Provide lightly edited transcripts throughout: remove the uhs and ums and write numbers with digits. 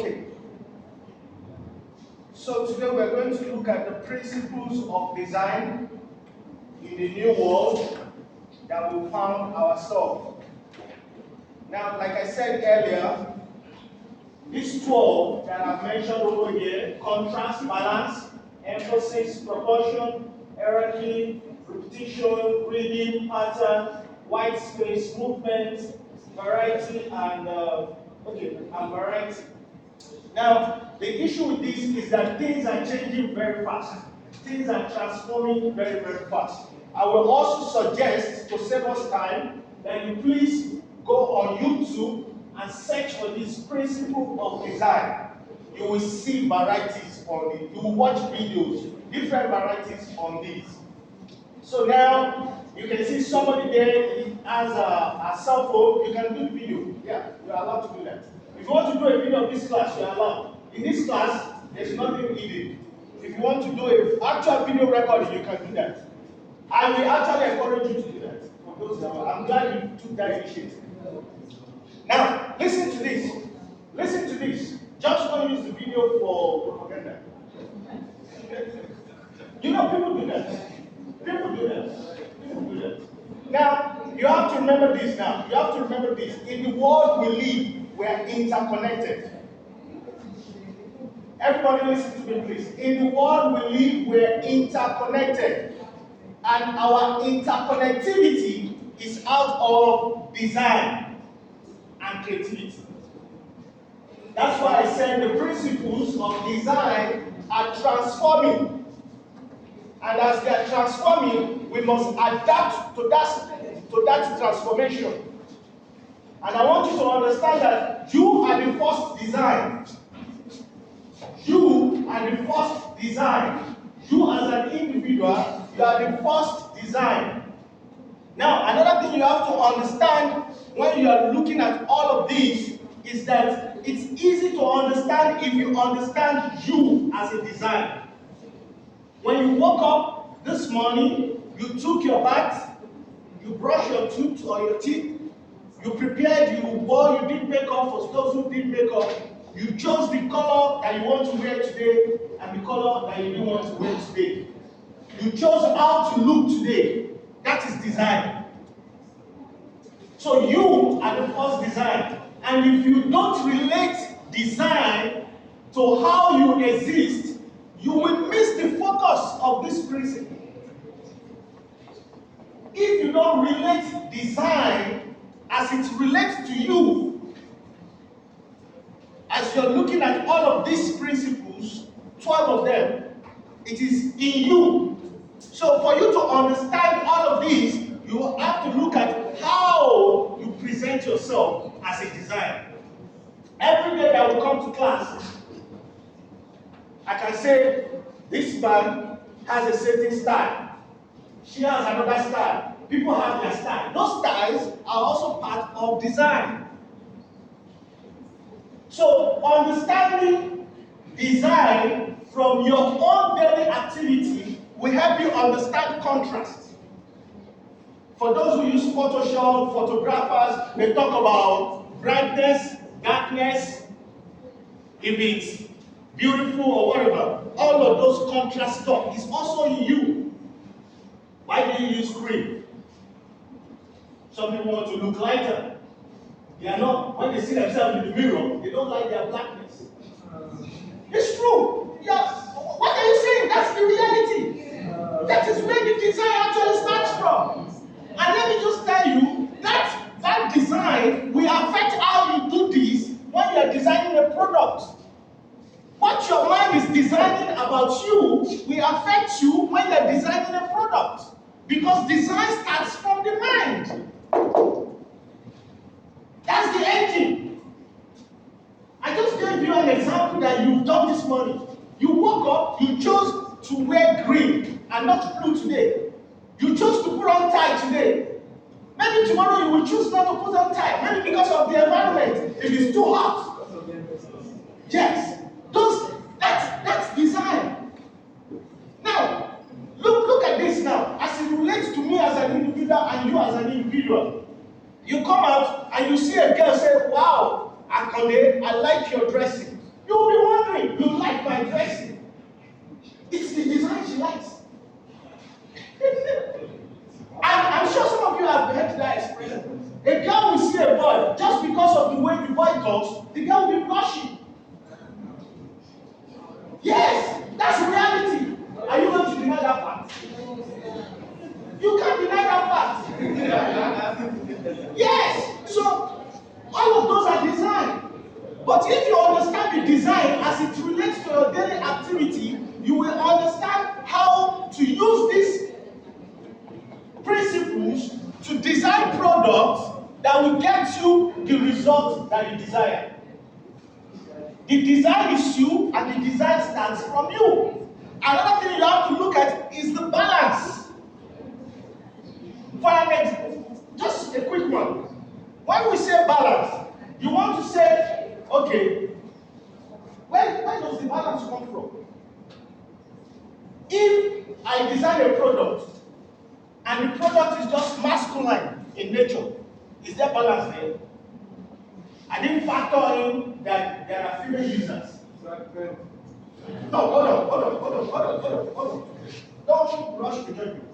Okay. So today we're going to look at the principles of design in the new world that we found ourselves. Now, like I said earlier, these 12 that I've mentioned over here: contrast, balance, emphasis, proportion, hierarchy, repetition, reading, pattern, white space, movement, variety, and variety. Now, the issue with this is that things are changing very fast. Things are transforming very, very fast. I will also suggest, to save us time, that you please go on YouTube and search for this principle of design. You will see varieties on it. You will watch videos, different varieties on this. So now, you can see somebody there has a cell phone. You can do the video. Yeah, you are allowed to do that. If you want to do a video of this class, you are allowed. In this class, there's nothing needed. If you want to do an actual video recording, you can do that. I will actually encourage you to do that. For those that I'm glad you took that initiative. Now, listen to this. Listen to this. Just don't use the video for propaganda. You know, people do that. People do that. People do that. Now, you have to remember this now. You have to remember this. In the world we live, we are interconnected. Everybody listen to me, please. In the world we live, we are interconnected. And our interconnectivity is out of design and creativity. That's why I said the principles of design are transforming. And as they are transforming, we must adapt to that transformation. And I want you to understand that you are the first design. You are the first design. You as an individual, you are the first design. Now, another thing you have to understand when you are looking at all of these is that it's easy to understand if you understand you as a design. When you woke up this morning, you took your bath, you brushed your tooth or your teeth, you prepared, you did makeup. For those who did makeup, you chose the color that you want to wear today and the color that you don't want to wear today. You chose how to look today. That is design. So you are the first design. And if you don't relate design to how you exist, you will miss the focus of this principle. If you don't relate design as it relates to you, as you're looking at all of these principles, 12 of them, it is in you. So for you to understand all of these, you have to look at how you present yourself as a designer. Every day that we come to class, I can say, this man has a certain style. She has another style. People have their style. Those styles are also part of design. So understanding design from your own daily activity will help you understand contrast. For those who use Photoshop, photographers, they talk about brightness, darkness, if it's beautiful or whatever. All of those contrast stuff is also in you. Why do you use cream? Some people want to look lighter. They are not, when they see themselves in the mirror, they don't like their blackness. It's true. Yes. What are you saying? That's the reality. That is where the design actually starts from. And let me just tell you, that design will affect how you do this when you are designing a product. What your mind is designing about you will affect you when you are designing a product. Because design starts from the mind. That's the engine. I just gave you an example that you've done this morning. You woke up, you chose to wear green and not blue today. You chose to put on tie today. Maybe tomorrow you will choose not to put on tie. Maybe because of the environment. If it's too hot. Yes. That's design. Now, look at this now. As it relates to me as an individual and you as an individual. You come out and you see a girl say, wow, Akande, I like your dressing. You'll be wondering, you like my dressing? It's the design she likes. I'm sure some of you have heard that expression. A girl will see a boy, just because of the way the boy talks, the girl will be blushing. Yes, that's reality. Are you going to deny that fact? You can't deny that fact. Yes, so all of those are design. But if you understand the design as it relates to your daily activity, you will understand how to use these principles to design products that will get you the result that you desire. The design is you, and the design stands from you. Another thing you have to look at is the balance. For an example, just a quick one. When we say balance, you want to say, okay, where does the balance come from? If I design a product, and the product is just masculine in nature, is there balance there? I didn't factor in that there are female users. No, hold on. Don't rush to judgment.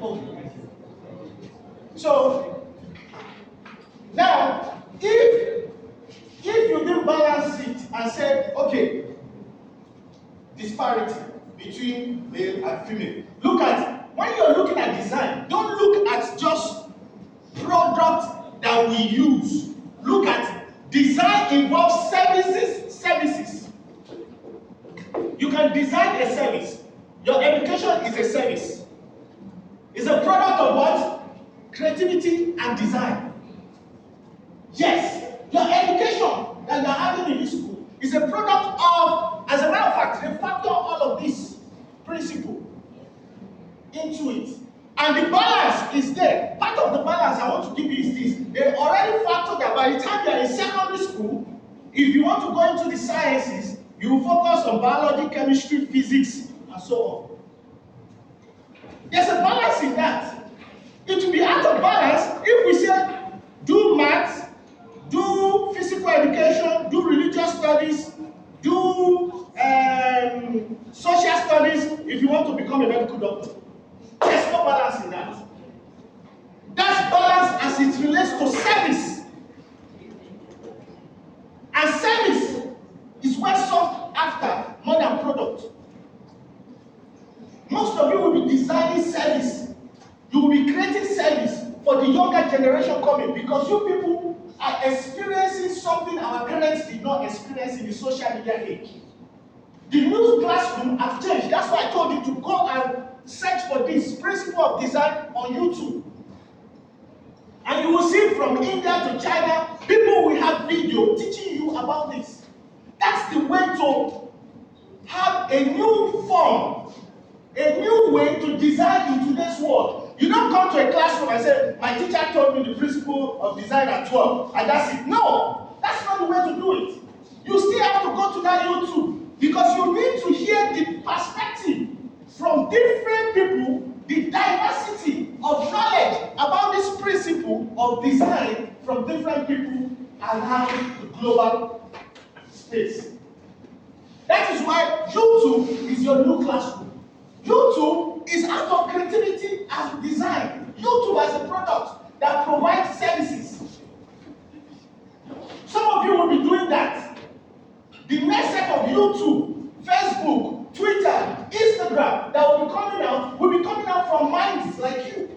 Okay. So, now, if you didn't balance it and say, okay, disparity between male and female. Look at, when you're looking at design, don't look at just product that we use. Look at design involves services. You can design a service. Your education is a service. It's a product of what? Creativity and design. Yes, your education that you're having in this school is a product of, as a matter of fact, they factor all of this principle into it. And the balance is there. Part of the balance I want to give you is this. They already factored that by the time you're in secondary school, if you want to go into the sciences, you will focus on biology, chemistry, physics, and so on. There's a balance in that. It will be out of balance if we say, do maths, do physical education, do religious studies, do social studies if you want to become a medical doctor. There's no balance in that. That's balance as it relates to service. And service is what's sought after more than product. Most of you will be designing service. You will be creating service for the younger generation coming, because you people are experiencing something our parents did not experience in the social media age. The new classroom have changed. That's why I told you to go and search for this principle of design on YouTube. And you will see from India to China, people will have video teaching you about this. That's the way to have a new form, a new way to design in today's world. You don't come to a classroom and say, my teacher told me the principle of design at 12, and that's it. No, that's not the way to do it. You still have to go to that YouTube, because you need to hear the perspective from different people, the diversity of knowledge about this principle of design from different people around the global space. That is why YouTube is your new classroom. YouTube is out of creativity as design. YouTube as a product that provides services. Some of you will be doing that. The next set of YouTube, Facebook, Twitter, Instagram that will be coming out from minds like you.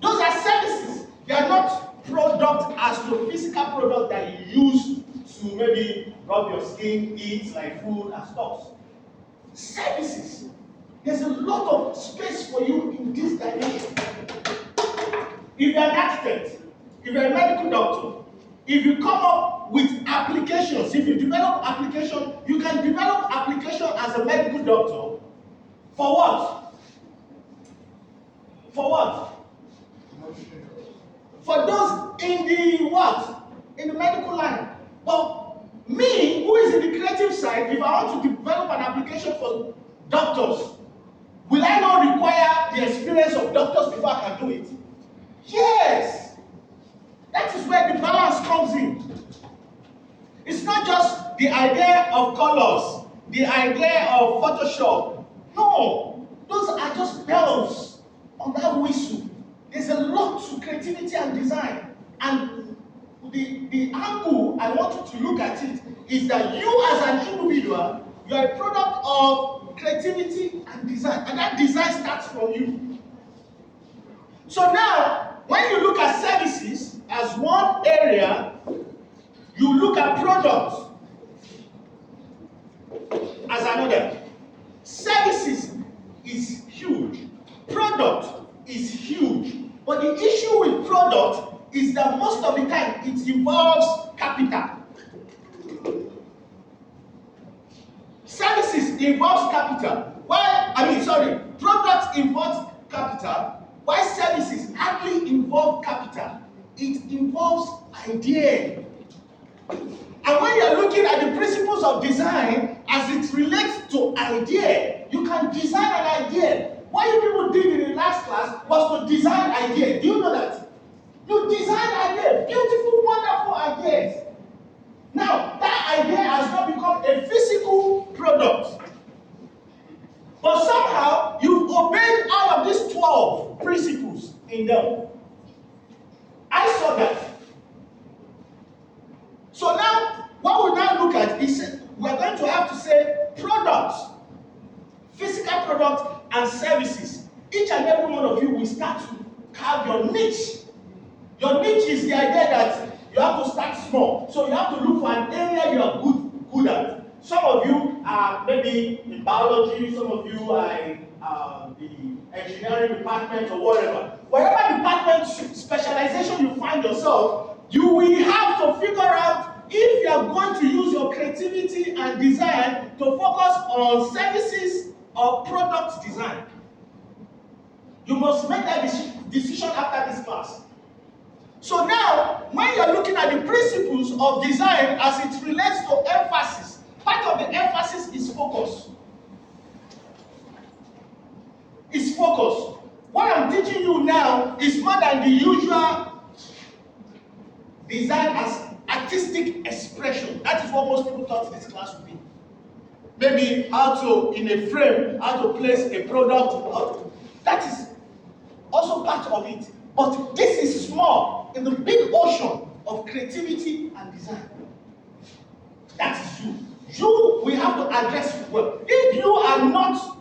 Those are services. They are not product as to physical product that you use to maybe rub your skin, eat like food and stuff. Services. There's a lot of space for you in this dimension. If you're an architect, if you're a medical doctor, if you come up with applications, if you develop application, you can develop application as a medical doctor. For what? For what? For those in the what? In the medical line. But me, who is in the creative side, if I want to develop an application for doctors, will I not require the experience of doctors before I can do it? Yes. That is where the balance comes in. It's the idea of colors, the idea of Photoshop. No, those are just bells on that whistle. There's a lot to creativity and design. And the angle I want you to look at it is that you as an individual, you are a product of creativity and design. And that design starts from you. So now, when you look at services as one area, you look at products as another. Services is huge. Product is huge. But the issue with product is that most of the time it involves capital. Services involves capital. Products involves capital. Why services hardly involve capital? It involves idea. And when you're looking at the principles of design as it relates to idea, you can design an idea. What you people did in the last class was to design idea. Do you know that? You design ideas, beautiful, wonderful ideas. Now, that idea has not become a physical product. But somehow, you've obeyed all of these 12 principles in them. I saw that. So now, what we now look at is we're going to have to say products, physical products, and services. Each and every one of you will start to have your niche. Your niche is the idea that you have to start small. So you have to look for an area you are good at. Some of you are maybe in biology, some of you are in the engineering department or whatever. Whatever department specialization you find yourself, you will have to figure out if you are going to use your creativity and design to focus on services or product design. You must make that decision after this class. So now, when you're looking at the principles of design as it relates to emphasis, part of the emphasis is focus. It's focus. What I'm teaching you now is more than the usual design as artistic expression. That is what most people thought this class would be. Maybe how to, in a frame, how to place a product. That is also part of it. But this is small in the big ocean of creativity and design. That is you. You will have to address it well. If you are not,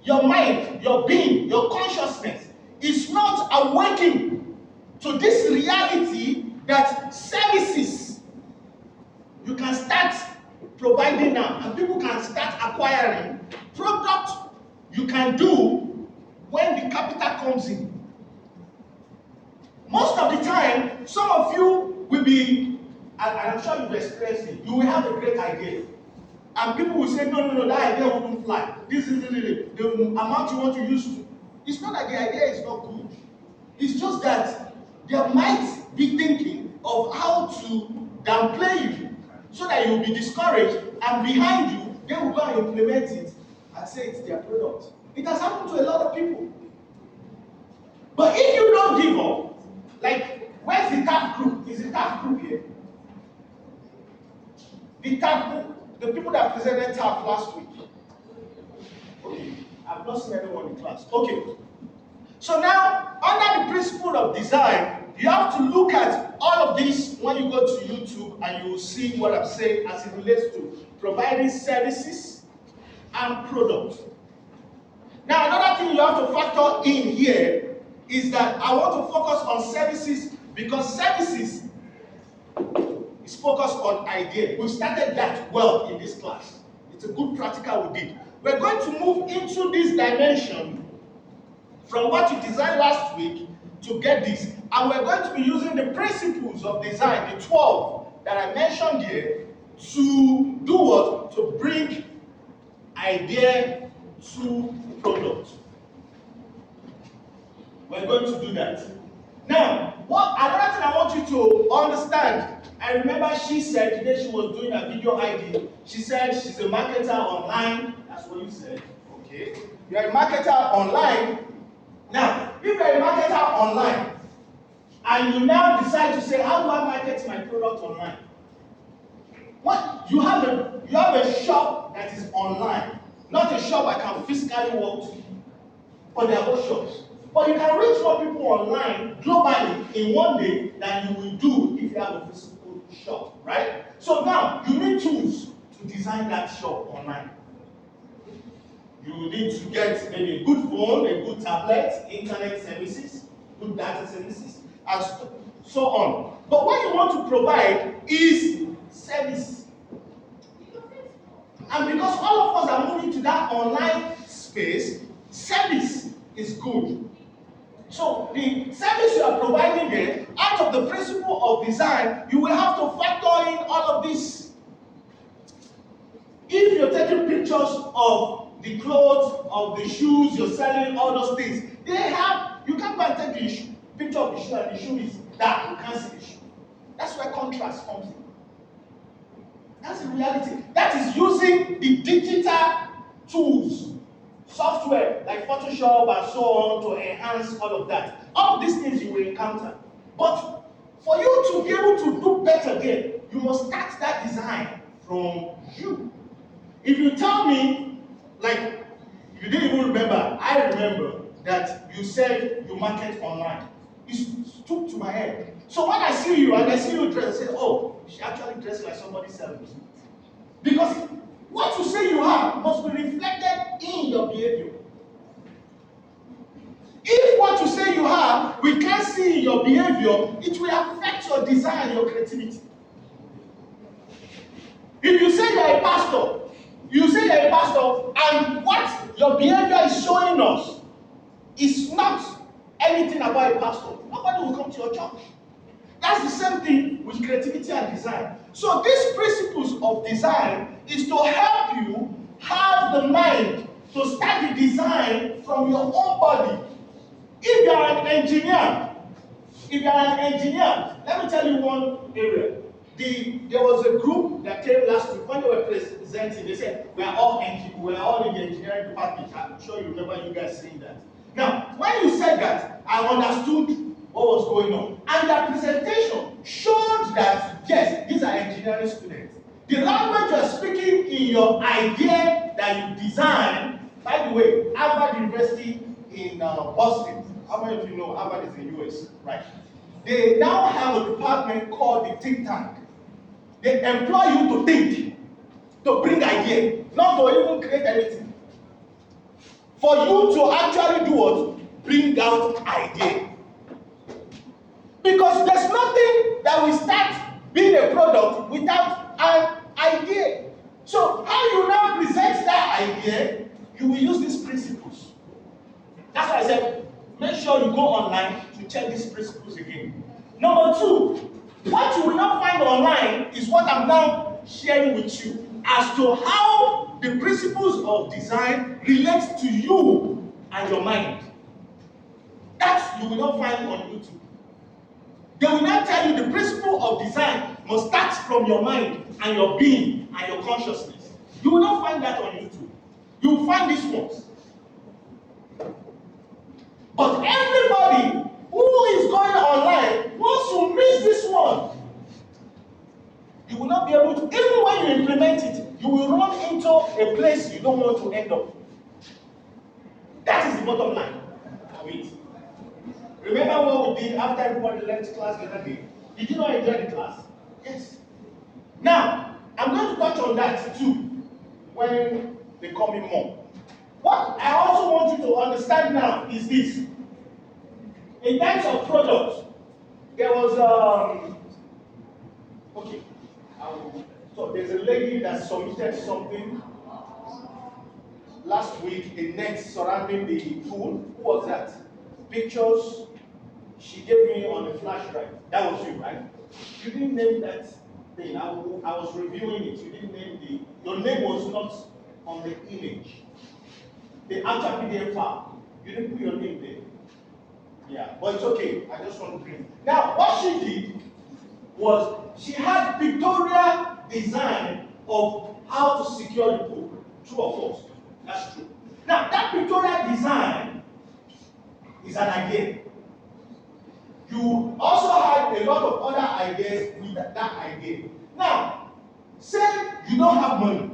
your mind, your being, your consciousness is not awakening to this reality that services you can start providing now and people can start acquiring, product you can do when the capital comes in. Most of the time, some of you will be, and I'm sure you've experienced it, you will have a great idea. And people will say, no, that idea wouldn't fly. This is the amount you want to use to. It's not that the idea is not good. It's just that there might be thinking of how to downplay you so that you'll be discouraged, and behind you, they will go and implement it and say it's their product. It has happened to a lot of people. But if you don't give up, like, where's the TAF group? Is the TAF group here? The TAF group, the people that presented TAF last week. Okay, I've not seen anyone in class. Okay. So now, under the principle of design, you have to look at all of this when you go to YouTube and you will see what I'm saying as it relates to providing services and products. Now, another thing you have to factor in here is that I want to focus on services because services is focused on idea. We started that well in this class. It's a good practical we did. We're going to move into this dimension from what you designed last week to get this. And we're going to be using the principles of design, the 12 that I mentioned here, to do what? To bring idea to product. We're going to do that. Now, another thing I want you to understand, I remember she said today she was doing a video ID. She said she's a marketer online. That's what you said. Okay. You're a marketer online. Now, if you're a marketer online, and you now decide to say, how do I market my product online? What you have a shop that is online, not a shop I can physically walk to, but they are both shops. But you can reach more people online globally in one day than you will do if you have a physical shop, right? So now you need tools to design that shop online. You need to get maybe a good phone, a good tablet, internet services, good data services, and so on. But what you want to provide is service. And because all of us are moving to that online space, service is good. So the service you are providing there, out of the principle of design, you will have to factor in all of this. If you're taking pictures of the clothes, of the shoes, you're selling all those things, you can't go and take the picture of the shoe and the shoe is dark, you can't see the shoe. That's where contrast comes in. That's the reality. That is using the digital tools, software like Photoshop and so on to enhance all of that. All of these things you will encounter. But for you to be able to do better there, you must start that design from you. If you tell me, like, you didn't even remember, I remember that you said you market online. It stuck to my head. So when I see you and I see you dress, I say, oh, she actually dressed like somebody selling. Because what you say you have must be reflected in your behavior. If what you say you have, we can't see in your behavior, it will affect your desire and your creativity. If you say you're a pastor, and what your behavior is showing us is not anything about a pastor, nobody will come to your church. That's the same thing with creativity and design. So these principles of design is to help you have the mind to start the design from your own body. If you are an engineer, let me tell you one area. There was a group that came last week when they were presenting. They said, we are all in the engineering department. I'm sure you remember you guys saying that. Now, when you said that, I understood what was going on. And their presentation showed that, yes, these are engineering students. The language you are speaking in your idea that you design, by the way, Harvard University in Boston, how many of you know Harvard is in the US, right? They now have a department called the think tank. They employ you to think, to bring idea, not to even create anything. For you to actually do what? Bring out idea. Because there's nothing that will start being a product without an idea. So how you now present that idea, you will use these principles. That's why I said, make sure you go online to check these principles again. Number two, what you will not find online is what I'm now sharing with you as to how the principles of design relate to you and your mind. That you will not find on YouTube. They will not tell you the principle of design must start from your mind and your being and your consciousness. You will not find that on YouTube. You will find these ones. But everybody who is going online wants to miss this one. You will not be able to, even when you implement it, you will run into a place you don't want to end up. That is the bottom line of it. Remember what we did after everybody left class the other day? Did you not enjoy the class? Yes. Now, I'm going to touch on that too when they come in more. What I also want you to understand now is this. In terms of products, there was so there's a lady that submitted something last week, a net surrounding the pool. Who was that? Pictures she gave me on a flash drive. That was you, right? You didn't name that thing. I was reviewing it. You didn't name your name was not on the image. The actual PDF file. You didn't put your name there. Yeah, but it's okay. I just want to bring. Now, what she did was she had pictorial design of how to secure the pool. True or false? That's true. Now, that pictorial design is an idea. You also had a lot of other ideas with that idea. Now, Say you don't have money.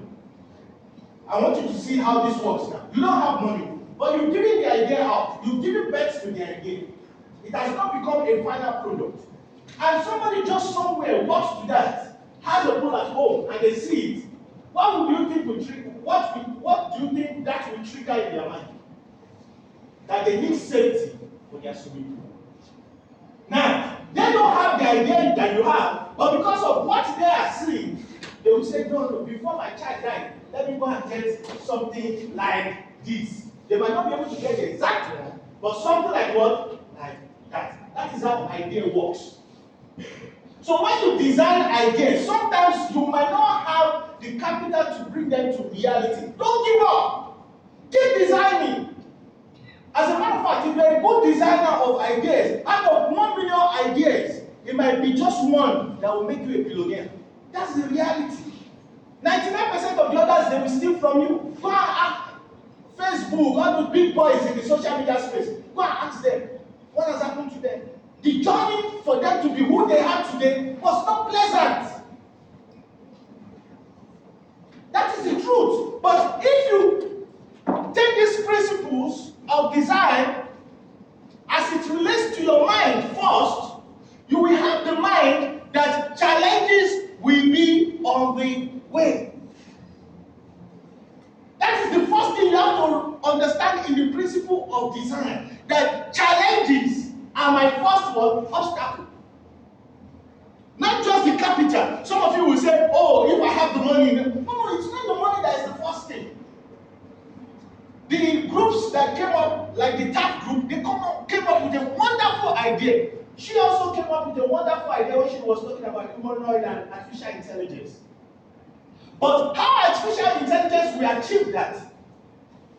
I want you to see how this works now. You don't have money, but you've given the idea out. You've given birth to the idea. It has not become a final product. And somebody just somewhere walks to that, has a pool at home, and they see it. What do you think will trigger? What do you think that will trigger in their mind? That they need safety for their swimming pool. Now, they don't have the idea that you have, but because of what they are seeing, they will say, no, before my child died, let me go and get something like this. They might not be able to get the exact one, but something like what? Like that. That is how idea works. So when you design ideas, sometimes you might not have the capital to bring them to reality. Don't give up. Keep designing. As a matter of fact, if you're a good designer of ideas, out of 1 million ideas, it might be just one that will make you a billionaire. That's the reality. 99% of the others, they will steal from you. Go and ask Facebook, all the big boys in the social media space. Go and ask them, what has happened to them? The journey for them to be who they are today was not pleasant. That is the truth. But if you take these principles of design as it relates to your mind first, you will have the mind that challenges will be on the way. That is the first thing you have to understand in the principle of design, that challenges are my first one obstacle. Not just the capital. Some of you will say, oh, if I have the money. No, it's not the money that is the first thing. The groups that came up, like the TAP group, they came up with a wonderful idea. She also came up with a wonderful idea when she was talking about humanoid and artificial intelligence. But how artificial intelligence will achieve that?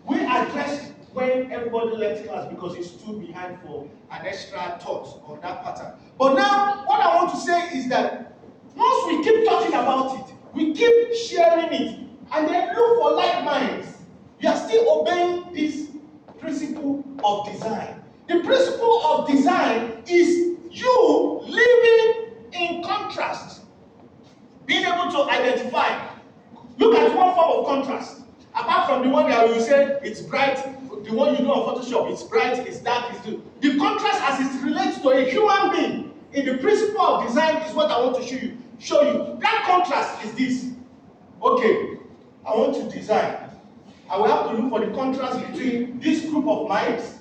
We addressed when everybody left class because it stood behind for an extra thought on that pattern. But now, what I want to say is that once we keep talking about it, we keep sharing it, and then look for like minds, you are still obeying this principle of design. The principle of design is you living in contrast, being able to identify. Look at one form of contrast. Apart from the one that you say it's bright, the one you do on Photoshop, it's bright, it's dark, it's blue. The contrast as it relates to a human being in the principle of design is what I want to show you. That contrast is this. Okay, I want to design. I will have to look for the contrast between this group of minds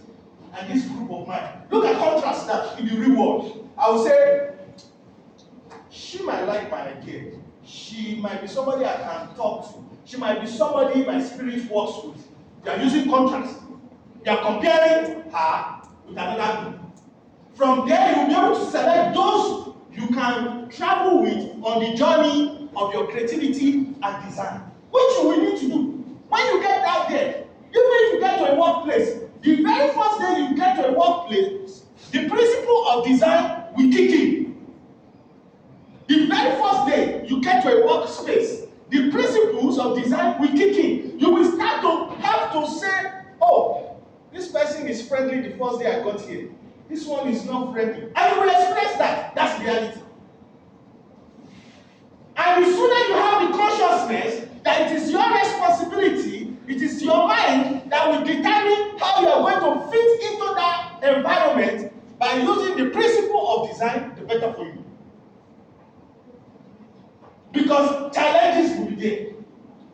and this group of minds. Look at contrast now in the real world. I will say, she might like my idea. She might be somebody I can talk to. She might be somebody my spirit works with. They are using contrast. They are comparing her with another group. From there, you will be able to select those you can travel with on the journey of your creativity and design. Which you will need to do. When you get out there, even if you get to a workplace, the very first day you get to a workplace, the principle of design will kick in. The very first day you get to a workspace, the principles of design will kick in. You will start to have to say, oh, this person is friendly the first day I got here. This one is not friendly. And you will express that. That's reality. And the sooner you have the consciousness that it is your responsibility, it is your mind that will determine how you are going to fit into that environment by using the principle of design, the better for you. Because challenges will be there.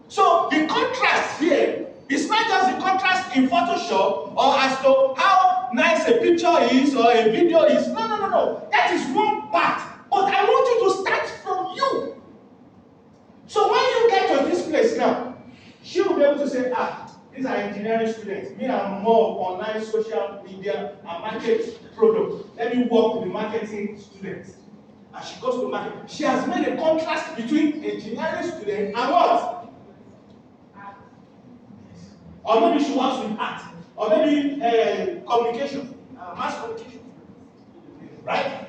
So the contrast here is not just the contrast in Photoshop or as to how nice a picture is or a video is. No. That is one part. But I want you to start from you. So when you get to this place now, she will be able to say, these are engineering students. Me, I'm more of online social media and market product. Let me work with the marketing students. And she goes to market. She has made a contrast between engineering student and what? Art. Or maybe she works with art. Or maybe communication, mass communication. Right?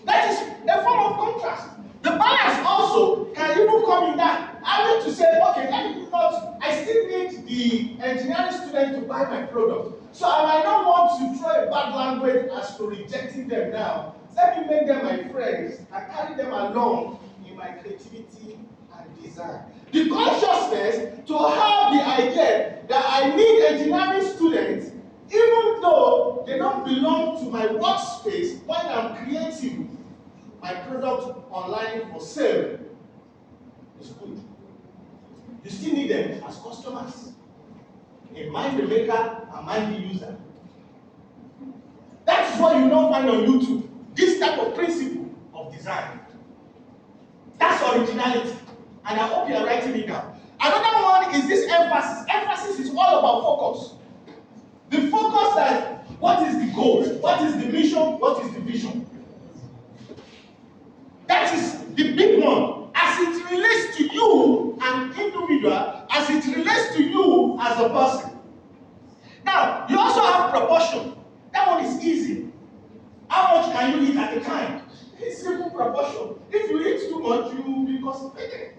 That is a form of contrast. The balance also can even come in that. I need to say, okay, let me not, I still need the engineering student to buy my product. So I might not want to throw a bad language as to rejecting them now. Let me make them my friends and carry them along in my creativity and design. The consciousness to have the idea that I need engineering students, even though they don't belong to my workspace when I'm creating my product online for sale, is good. You still need them as customers. Mind the maker and mind the user. That's what you don't find on YouTube. This type of principle of design. That's originality. And I hope you are writing it down. Another one is this emphasis. Emphasis is all about focus. The focus that what is the goal, what is the mission, what is the vision. That is the big one. As it relates to you, an individual, as it relates to you as a person. Now, you also have proportion. That one is easy. How much can you eat at a time? It's simple proportion. If you eat too much, you will be constipated.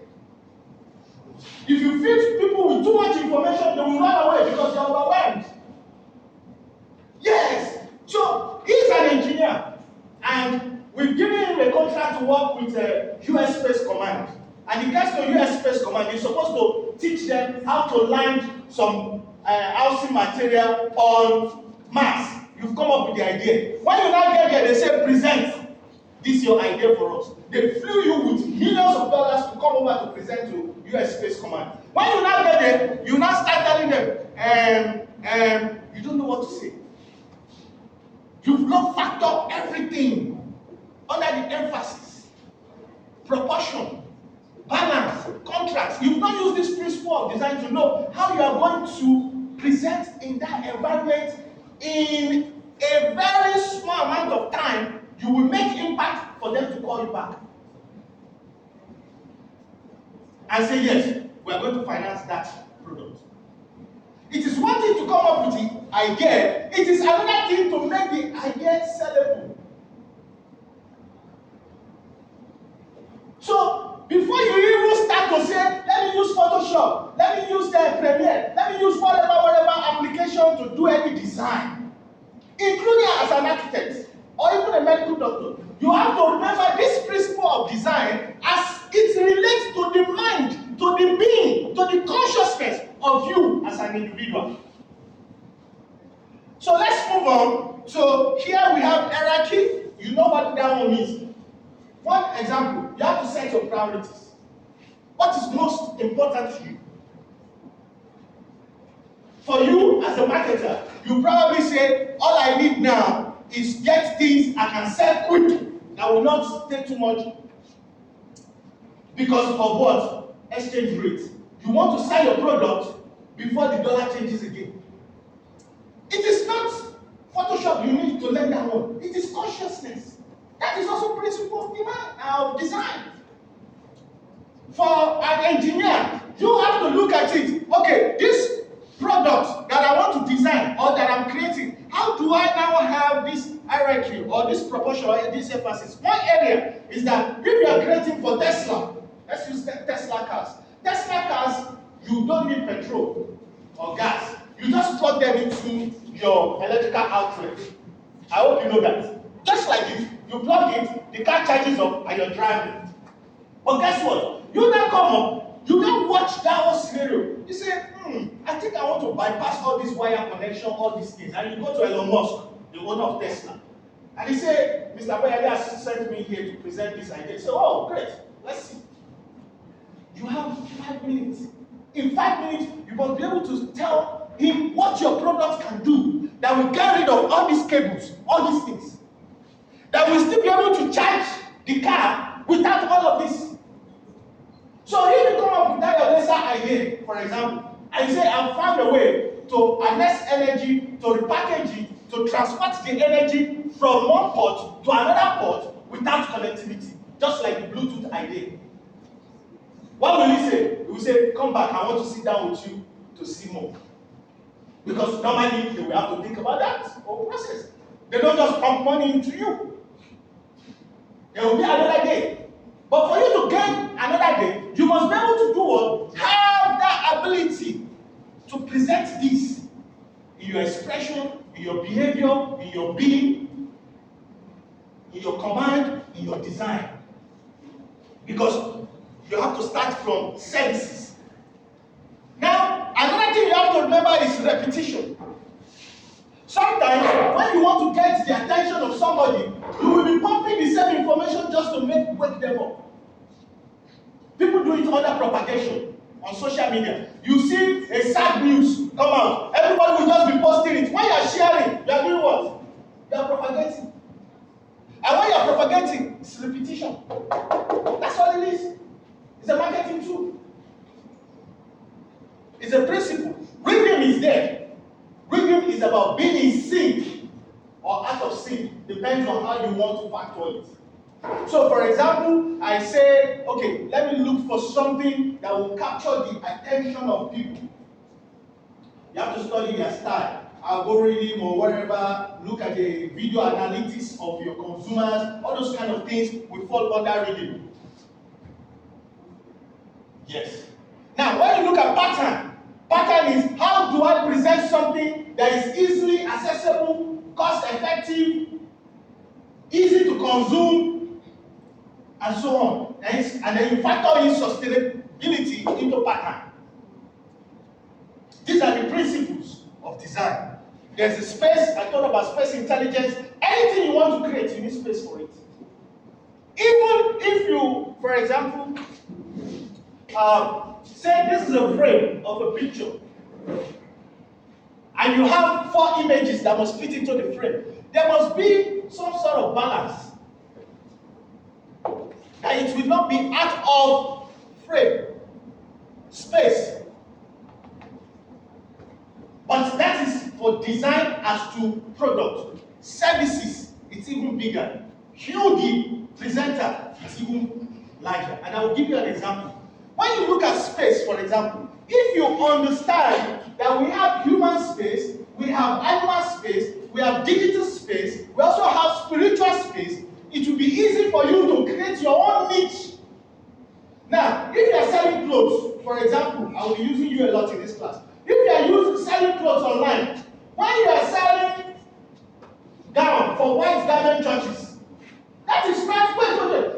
If you feed people with too much information, they will run away because they are overwhelmed. Yes. So, he's an engineer. And we've given him a contract to work with a US Space Command. And he gets to US Space Command. He's supposed to teach them how to land some housing material on Mars. You've come up with the idea. When you now get there, they say, present. This is your idea for us. They flew you with millions of dollars to come over to present to US Space Command. When you now get there, you now start telling them, you don't know what to say. You've not factored everything under the emphasis, proportion, balance, contrast. You've not used this principle of design to know how you are going to present in that environment in a very small amount of time. You will make impact for them to call you back and say, yes, we are going to finance that product. It is one thing to come up with the idea. It is another thing to make the idea sellable. So, before you even start to say, let me use Photoshop, let me use Premiere, let me use whatever application to do any design, including as an architect or even a medical doctor, you have to remember this principle of design as it relates to the mind, to the being, to the consciousness of you as an individual. So let's move on. So here we have hierarchy. You know what that one means. One example, you have to set your priorities. What is most important to you? For you as a marketer, you probably say, all I need now is get things I can sell quick. I will not take too much because of what? Exchange rate. You want to sell your product before the dollar changes again. It is not Photoshop you need to learn that one. It is consciousness. That is also principle of design. For an engineer, you have to look at it. Okay, this product that I want to design or that I'm creating, how do I now have this hierarchy or this proportion or this emphasis? One area is that if you are creating for Tesla, let's use Tesla cars. Tesla cars, you don't need petrol or gas. You just plug them into your electrical outlet. I hope you know that. Just like this, you plug it, the car charges up and you're driving. But guess what? You now come up, you now watch that whole scenario. You say, I think I want to bypass all this wire connection, all these things. And you go to Elon Musk, the owner of Tesla. And he said, Mr. Aboyade has sent me here to present this idea. So, oh, great, let's see. You have 5 minutes. In 5 minutes, you must be able to tell him what your product can do that will get rid of all these cables, all these things. That will still be able to charge the car without all of this. So if you come up with that your lesser idea, for example, and you say, I've found a way to harness energy, to repackage it, to transport the energy from one port to another port without connectivity, just like the Bluetooth idea. What will he say? He will say, come back, I want to sit down with you to see more. Because normally they will have to think about that whole process. They don't just pump money into you. There will be another day. But for you to gain another day, you must be able to do what? Have that ability to present this in your expression, in your behavior, in your being, in your command, in your design. Because you have to start from services. Now, another thing you have to remember is repetition. Sometimes, when you want to get the attention of somebody, you will be pumping the same information just to wake them up. People do it under propagation on social media. You see a sad news come out, everybody will just be posting it. When you are sharing, you are doing what? You are propagating. And when you are propagating, it's repetition. That's all it is. It's a marketing tool. It's a principle. Rhythm is there. Rhythm is about being in sync or out of sync. Depends on how you want to factor it. So, for example, I say, okay, let me look for something that will capture the attention of people. You have to study their style, algorithm or whatever, look at the video analytics of your consumers, all those kind of things will fall under rhythm. Yes. Now, when you look at pattern is how do I present something that is easily accessible, cost effective, easy to consume, and so on. And then you factor in sustainability into pattern. These are the principles of design. There's a space, I thought about space intelligence. Anything you want to create, you need space for it. Even if you, for example, say this is a frame of a picture, and you have 4 images that must fit into the frame, there must be some sort of balance. That it will not be out of frame, space. But that is for design as to product. Services, it's even bigger. The presenter, it's even larger. And I will give you an example. When you look at space, for example, if you understand that we have human space, we have animal space, we have digital space, we also have spiritual space, it will be easy for you to create your own niche. Now, if you are selling clothes, for example, I will be using you a lot in this class. If you are selling clothes online, when you are selling gown for white garment churches, that is not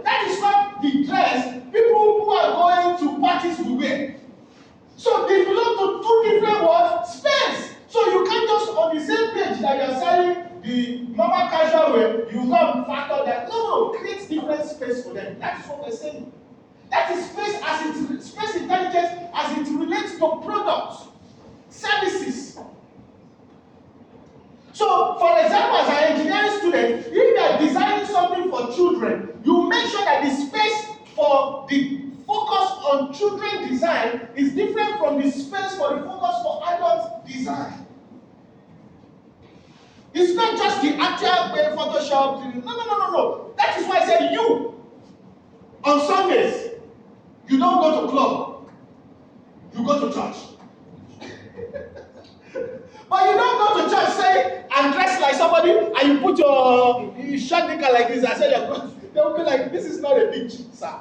that is not the dress people who are going to parties will wear. So they belong to 2 different words, space. So you can't just on the same page that you are selling the normal casual wear, you come factor that. No, create different space for them. That is what we're saying. That is space intelligence as it relates to products, services. So, for example, as an engineering student, if you are designing something for children, you make sure that the space for the focus on children design is different from the space for the focus for adult design. It's not just the actual way Photoshop. No. That is why I said you, on Sundays, you don't go to club, you go to church. But you don't go to church, say, I'm dressed like somebody, and you put your short knicker like this, and say, they will be like, this is not a beach, sir.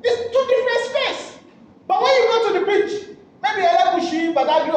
It's 2 different spaces. But when you go to the beach, maybe Elekushi, Badagry,